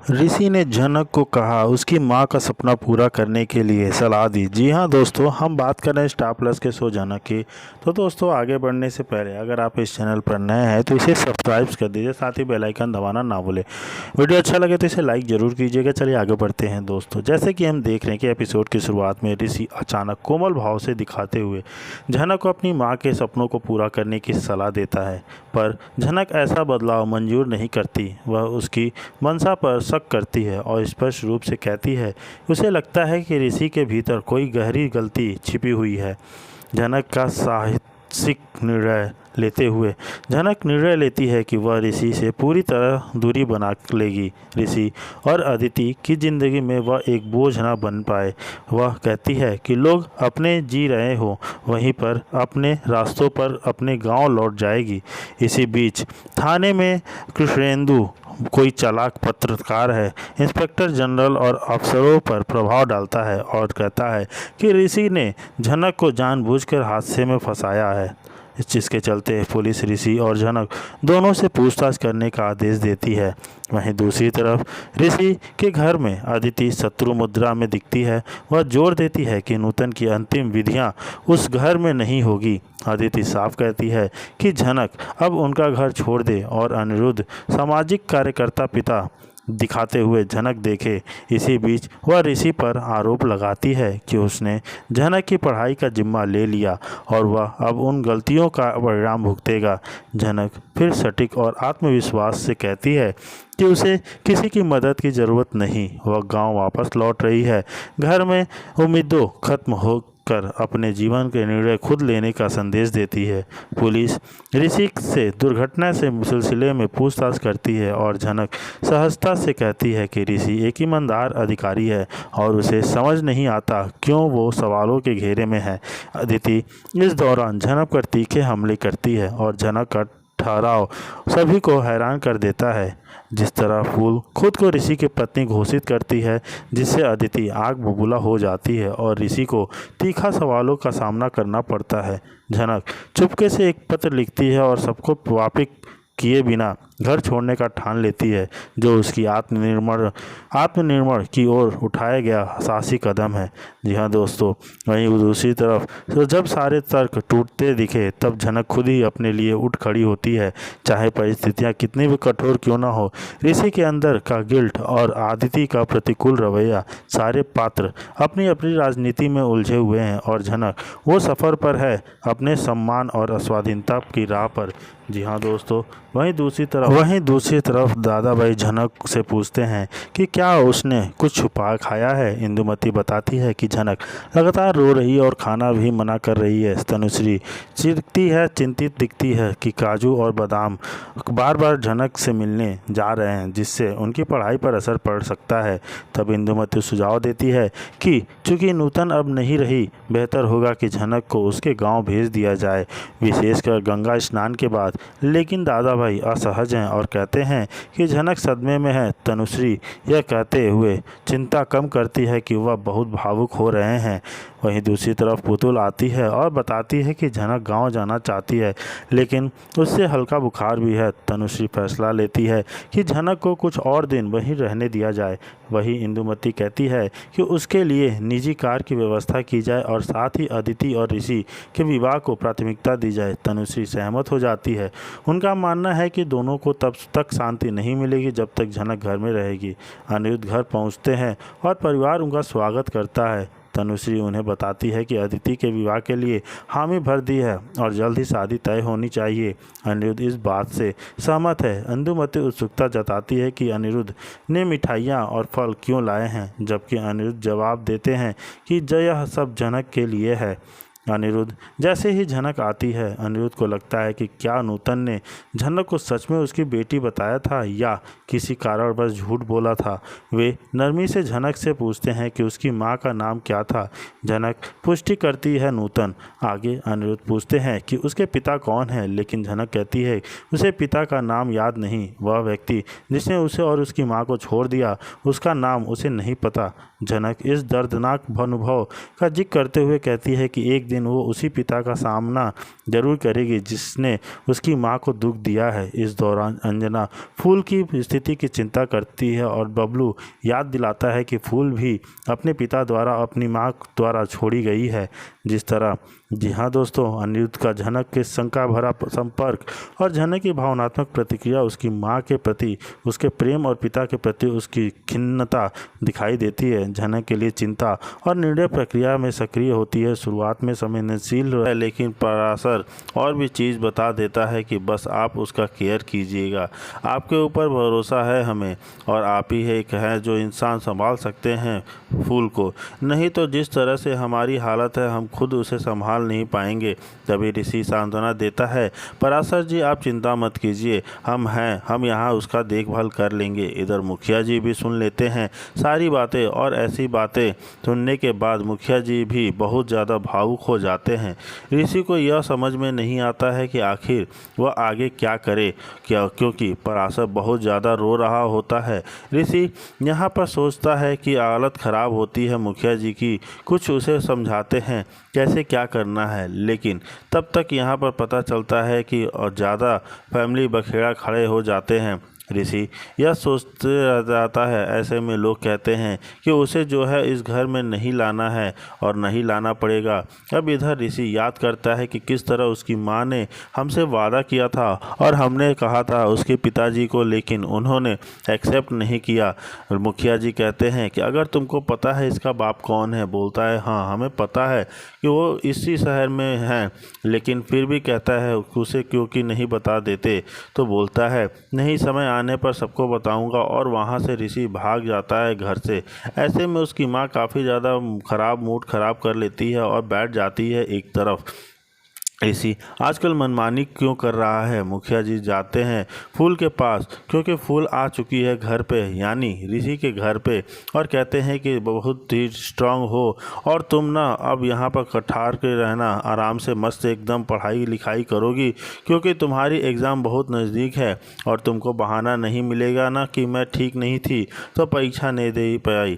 ऋषि ने जनक को कहा उसकी मां का सपना पूरा करने के लिए सलाह दी। जी हाँ दोस्तों, हम बात कर रहे हैं स्टार प्लस के शो जनक की। तो दोस्तों, आगे बढ़ने से पहले अगर आप इस चैनल पर नए हैं तो इसे सब्सक्राइब कर दीजिए, साथ ही बेल आइकन दबाना ना भूलें। वीडियो अच्छा लगे तो इसे लाइक ज़रूर कीजिएगा। चलिए आगे बढ़ते हैं दोस्तों। जैसे कि हम देख रहे हैं कि एपिसोड की शुरुआत में ऋषि अचानक कोमल भाव से दिखाते हुए जनक को अपनी माँ के सपनों को पूरा करने की सलाह देता है, पर जनक ऐसा बदलाव मंजूर नहीं करती। वह उसकी मंशा पर शक करती है और स्पष्ट रूप से कहती है उसे लगता है कि ऋषि के भीतर कोई गहरी गलती छिपी हुई है। जनक का साहसिक निर्णय लेते हुए जनक निर्णय लेती है कि वह ऋषि से पूरी तरह दूरी बना लेगी। ऋषि और अदिति की ज़िंदगी में वह एक बोझ न बन पाए। वह कहती है कि लोग अपने जी रहे हो वहीं पर अपने रास्तों पर अपने गांव लौट जाएगी। इसी बीच थाने में कृष्णेंदु कोई चालाक पत्रकार है, इंस्पेक्टर जनरल और अफसरों पर प्रभाव डालता है और कहता है कि ऋषि ने जनक को जानबूझकर हादसे में फंसाया है। इस चीज़ के चलते पुलिस ऋषि और जनक दोनों से पूछताछ करने का आदेश देती है। वहीं दूसरी तरफ ऋषि के घर में अदिति शत्रु मुद्रा में दिखती है। वह जोर देती है कि नूतन की अंतिम विधियां उस घर में नहीं होगी। अदिति साफ कहती है कि जनक अब उनका घर छोड़ दे और अनिरुद्ध सामाजिक कार्यकर्ता पिता दिखाते हुए जनक देखे। इसी बीच वह ऋषि पर आरोप लगाती है कि उसने जनक की पढ़ाई का जिम्मा ले लिया और वह अब उन गलतियों का परिणाम भुगतेगा। जनक फिर सटीक और आत्मविश्वास से कहती है कि उसे किसी की मदद की ज़रूरत नहीं। वह गांव वापस लौट रही है। घर में उम्मीदें खत्म हो कर अपने जीवन के निर्णय खुद लेने का संदेश देती है। पुलिस ऋषि से दुर्घटना से सिलसिले में पूछताछ करती है और जनक सहजता से कहती है कि ऋषि एक ईमानदार अधिकारी है और उसे समझ नहीं आता क्यों वो सवालों के घेरे में है। अदिति इस दौरान जनक पर तीखे हमले करती है और जनक का ठहराव सभी को हैरान कर देता है। जिस तरह फूल खुद को ऋषि की पत्नी घोषित करती है, जिससे अदिति आग बबूला हो जाती है और ऋषि को तीखा सवालों का सामना करना पड़ता है। जनक चुपके से एक पत्र लिखती है और सबको वापिस किए बिना घर छोड़ने का ठान लेती है, जो उसकी आत्मनिर्भर की ओर उठाया गया साहसी कदम है। जी हाँ दोस्तों, वहीं दूसरी तरफ तो जब सारे तर्क टूटते दिखे तब जनक खुद ही अपने लिए उठ खड़ी होती है, चाहे परिस्थितियाँ कितनी भी कठोर क्यों ना हो। ऋषि के अंदर का गिल्ट और आदिति का प्रतिकूल रवैया, सारे पात्र अपनी अपनी राजनीति में उलझे हुए हैं और जनक वो सफ़र पर है अपने सम्मान और स्वाधीनता की राह पर। जी हाँ दोस्तों, वहीं दूसरी तरफ दादा भाई जनक से पूछते हैं कि क्या उसने कुछ छुपा खाया है। इंदुमती बताती है कि जनक लगातार रो रही है और खाना भी मना कर रही है। तनुश्री चिंतित दिखती है कि काजू और बादाम बार बार जनक से मिलने जा रहे हैं, जिससे उनकी पढ़ाई पर असर पड़ सकता है। तब इंदुमती सुझाव देती है कि चूंकि नूतन अब नहीं रही, बेहतर होगा कि जनक को उसके गाँव भेज दिया जाए, विशेषकर गंगा स्नान के बाद। लेकिन दादा भाई असहज हैं और कहते हैं कि जनक सदमे में है। तनुश्री यह कहते हुए चिंता कम करती है कि वह बहुत भावुक हो रहे हैं। वहीं दूसरी तरफ पुतुल आती है और बताती है कि जनक गांव जाना चाहती है, लेकिन उससे हल्का बुखार भी है। तनुश्री फैसला लेती है कि जनक को कुछ और दिन वहीं रहने दिया जाए। वहीं इंदुमती कहती है कि उसके लिए निजी कार की व्यवस्था की जाए और साथ ही अदिति और ऋषि के विवाह को प्राथमिकता दी जाए। तनुश्री सहमत हो जाती है। उनका मानना है कि दोनों को तब तक शांति नहीं मिलेगी जब तक जनक घर में रहेगी। अनिरुद्ध घर पहुंचते हैं और परिवार उनका स्वागत करता है। तनुश्री उन्हें बताती है कि अदिति के विवाह के लिए हामी भर दी है और जल्द ही शादी तय होनी चाहिए। अनिरुद्ध इस बात से सहमत है। इंदुमती उत्सुकता जताती है कि अनिरुद्ध ने मिठाइयाँ और फल क्यों लाए हैं, जबकि अनिरुद्ध जवाब देते हैं कि यह सब जनक के लिए है। अनिरुद्ध जैसे ही जनक आती है, अनिरुद्ध को लगता है कि क्या नूतन ने जनक को सच में उसकी बेटी बताया था या किसी कारणवश झूठ बोला था। वे नरमी से जनक से पूछते हैं कि उसकी माँ का नाम क्या था। जनक पुष्टि करती है नूतन। आगे अनिरुद्ध पूछते हैं कि उसके पिता कौन है, लेकिन जनक कहती है उसे पिता का नाम याद नहीं। वह व्यक्ति जिसने उसे और उसकी माँ को छोड़ दिया, उसका नाम उसे नहीं पता। जनक इस दर्दनाक अनुभव का जिक्र करते हुए कहती है कि एक दिन दिन वो उसी पिता का सामना जरूर करेगी जिसने उसकी माँ को दुख दिया है। इस दौरान अंजना फूल की स्थिति की चिंता करती है और बबलू याद दिलाता है कि फूल भी अपने पिता द्वारा अपनी माँ द्वारा छोड़ी गई है जिस तरह। जी हाँ दोस्तों, अनिरुद्ध का झनक के शंका भरा संपर्क और झनक की भावनात्मक प्रतिक्रिया उसकी माँ के प्रति उसके प्रेम और पिता के प्रति उसकी खिन्नता दिखाई देती है। झनक के लिए चिंता और निर्णय प्रक्रिया में सक्रिय होती है। शुरुआत में संवेदनशील है लेकिन पराशर और भी चीज़ बता देता है कि बस आप उसका केयर कीजिएगा, आपके ऊपर भरोसा है हमें, और आप ही एक हैं जो इंसान संभाल सकते हैं फूल को, नहीं तो जिस तरह से हमारी हालत है हम खुद उसे संभाल नहीं पाएंगे। तभी ऋषि सांत्वना देता है, पराशर जी आप चिंता मत कीजिए, हम हैं, हम यहाँ उसका देखभाल कर लेंगे। इधर मुखिया जी भी सुन लेते हैं सारी बातें और ऐसी बातें सुनने के बाद मुखिया जी भी बहुत ज़्यादा भावुक हो जाते हैं। ऋषि को यह समझ में नहीं आता है कि आखिर वह आगे क्या करे क्योंकि पराशर बहुत ज़्यादा रो रहा होता है। ऋषि यहाँ पर सोचता है कि हालत ख़राब होती है मुखिया जी की, कुछ उसे समझाते हैं कैसे क्या करना है, लेकिन तब तक यहाँ पर पता चलता है कि और ज़्यादा फैमिली बखेड़ा खड़े हो जाते हैं। ऋषि यह सोचते रह जाता है, ऐसे में लोग कहते हैं कि उसे जो है इस घर में नहीं लाना है और नहीं लाना पड़ेगा। अब इधर ऋषि याद करता है कि किस तरह उसकी माँ ने हमसे वादा किया था और हमने कहा था उसके पिताजी को, लेकिन उन्होंने एक्सेप्ट नहीं किया। मुखिया जी कहते हैं कि अगर तुमको पता है इसका बाप कौन है, बोलता है हाँ हमें पता है कि वो इसी शहर में है, लेकिन फिर भी कहता है उसे क्योंकि नहीं बता देते, तो बोलता है नहीं समय आने पर सबको बताऊंगा, और वहां से ऋषि भाग जाता है घर से। ऐसे में उसकी माँ काफ़ी ज़्यादा मूड खराब कर लेती है और बैठ जाती है एक तरफ। ऋषि आजकल मनमानी क्यों कर रहा है? मुखिया जी जाते हैं फूल के पास क्योंकि फूल आ चुकी है घर पे, यानी ऋषि के घर पे, और कहते हैं कि बहुत ही स्ट्रांग हो और तुम ना अब यहाँ पर कठार के रहना, आराम से मस्त एकदम पढ़ाई लिखाई करोगी क्योंकि तुम्हारी एग्ज़ाम बहुत नज़दीक है और तुमको बहाना नहीं मिलेगा ना कि मैं ठीक नहीं थी तो परीक्षा नहीं दे पाई।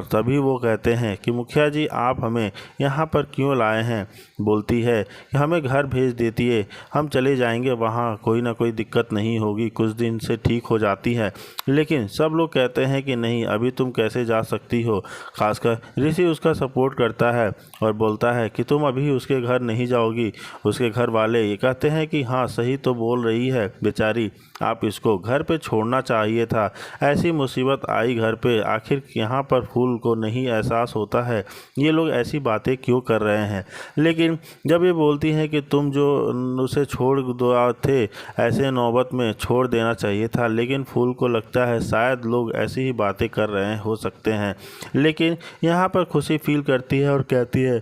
तभी वो कहते हैं कि मुखिया जी आप हमें यहाँ पर क्यों लाए हैं? बोलती है कि हमें घर भेज देती है, हम चले जाएंगे, वहाँ कोई ना कोई दिक्कत नहीं होगी, कुछ दिन से ठीक हो जाती है। लेकिन सब लोग कहते हैं कि नहीं अभी तुम कैसे जा सकती हो। खासकर ऋषि उसका सपोर्ट करता है और बोलता है कि तुम अभी उसके घर नहीं जाओगी। उसके घर वाले ये कहते हैं कि हाँ सही तो बोल रही है बेचारी, आप इसको घर पे छोड़ना चाहिए था, ऐसी मुसीबत आई घर पे, आखिर यहाँ पर फूल को नहीं एहसास होता है ये लोग ऐसी बातें क्यों कर रहे हैं। लेकिन जब ये बोलती हैं कि तुम जो उसे छोड़ दो थे, ऐसे नौबत में छोड़ देना चाहिए था, लेकिन फूल को लगता है शायद लोग ऐसी ही बातें कर रहे हो सकते हैं। लेकिन यहाँ पर खुशी फील करती है और कहती है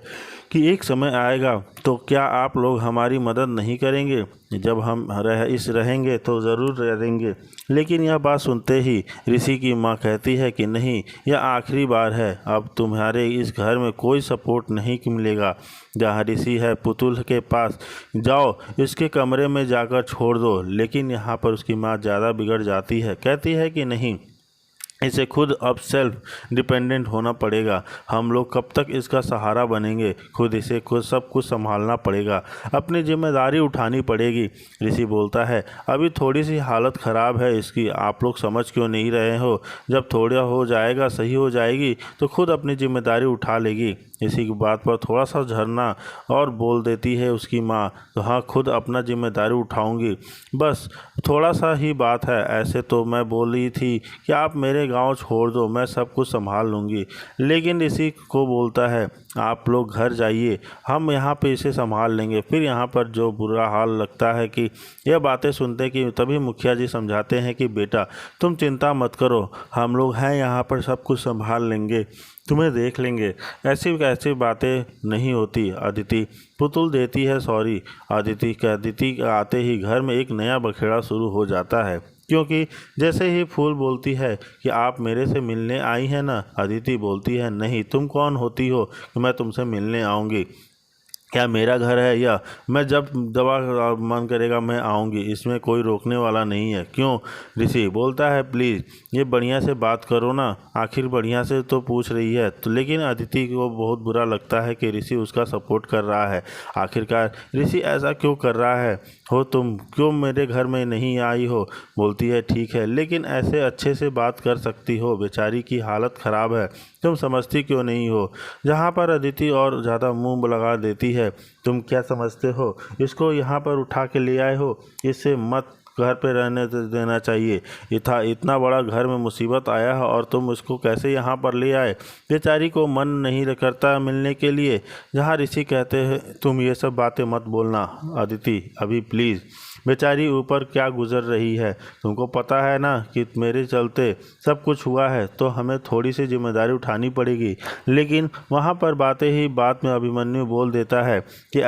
कि एक समय आएगा तो क्या आप लोग हमारी मदद नहीं करेंगे? जब हम रहेंगे तो ज़रूर रहेंगे। लेकिन यह बात सुनते ही ऋषि की माँ कहती है कि नहीं यह आखिरी बार है, अब तुम्हारे इस घर में कोई सपोर्ट नहीं मिलेगा। जहाँ ऋषि है पुतुल के पास जाओ, इसके कमरे में जाकर छोड़ दो। लेकिन यहाँ पर उसकी माँ ज़्यादा बिगड़ जाती है, कहती है कि नहीं इसे खुद अब सेल्फ डिपेंडेंट होना पड़ेगा, हम लोग कब तक इसका सहारा बनेंगे, खुद इसे खुद सब कुछ संभालना पड़ेगा, अपनी जिम्मेदारी उठानी पड़ेगी। ऋषि बोलता है अभी थोड़ी सी हालत ख़राब है इसकी, आप लोग समझ क्यों नहीं रहे हो, जब थोड़ा हो जाएगा सही हो जाएगी तो खुद अपनी जिम्मेदारी उठा लेगी। इसी की बात पर थोड़ा सा झरना और बोल देती है उसकी माँ, तो हाँ खुद अपना जिम्मेदारी उठाऊंगी, बस थोड़ा सा ही बात है, ऐसे तो मैं बोल रही थी कि आप मेरे गांव छोड़ दो, मैं सब कुछ संभाल लूँगी। लेकिन इसी को बोलता है आप लोग घर जाइए, हम यहाँ पे इसे संभाल लेंगे। फिर यहाँ पर जो बुरा हाल लगता है कि यह बातें सुनते कि तभी मुखिया जी समझाते हैं कि बेटा तुम चिंता मत करो, हम लोग हैं यहाँ पर, सब कुछ संभाल लेंगे, तुम्हें देख लेंगे। ऐसी बातें नहीं होती। अदिति पुतुल देती है सॉरी। अदिति के आते ही घर में एक नया बखेड़ा शुरू हो जाता है, क्योंकि जैसे ही फूल बोलती है कि आप मेरे से मिलने आई हैं ना, अदिति बोलती है नहीं तुम कौन होती हो कि मैं तुमसे मिलने आऊँगी। क्या मेरा घर है, या मैं जब दवा मन करेगा मैं आऊँगी, इसमें कोई रोकने वाला नहीं है। क्यों? ऋषि बोलता है, प्लीज़ ये बढ़िया से बात करो ना, आखिर बढ़िया से तो पूछ रही है। तो लेकिन अदिति को बहुत बुरा लगता है कि ऋषि उसका सपोर्ट कर रहा है। आखिरकार ऋषि ऐसा क्यों कर रहा है? हो तुम क्यों मेरे घर में नहीं आई हो? बोलती है, ठीक है, लेकिन ऐसे अच्छे से बात कर सकती हो, बेचारी की हालत ख़राब है, तुम समझती क्यों नहीं हो? जहाँ पर अदिति और ज़्यादा मुंह लगा देती है, तुम क्या समझते हो? इसको यहाँ पर उठा के ले आए हो, इससे मत घर पे रहने देना चाहिए। इतना बड़ा घर में मुसीबत आया है और तुम इसको कैसे यहाँ पर ले आए? बेचारी को मन नहीं करता मिलने के लिए। जहाँ ऋषि कहते हैं, तुम ये सब बातें मत बोलना अदिति अभी प्लीज़, बेचारी ऊपर क्या गुजर रही है, तुमको पता है ना कि मेरे चलते सब कुछ हुआ है, तो हमें थोड़ी सी जिम्मेदारी उठानी पड़ेगी। लेकिन वहाँ पर बातें ही बात में अभिमन्यु बोल देता है कि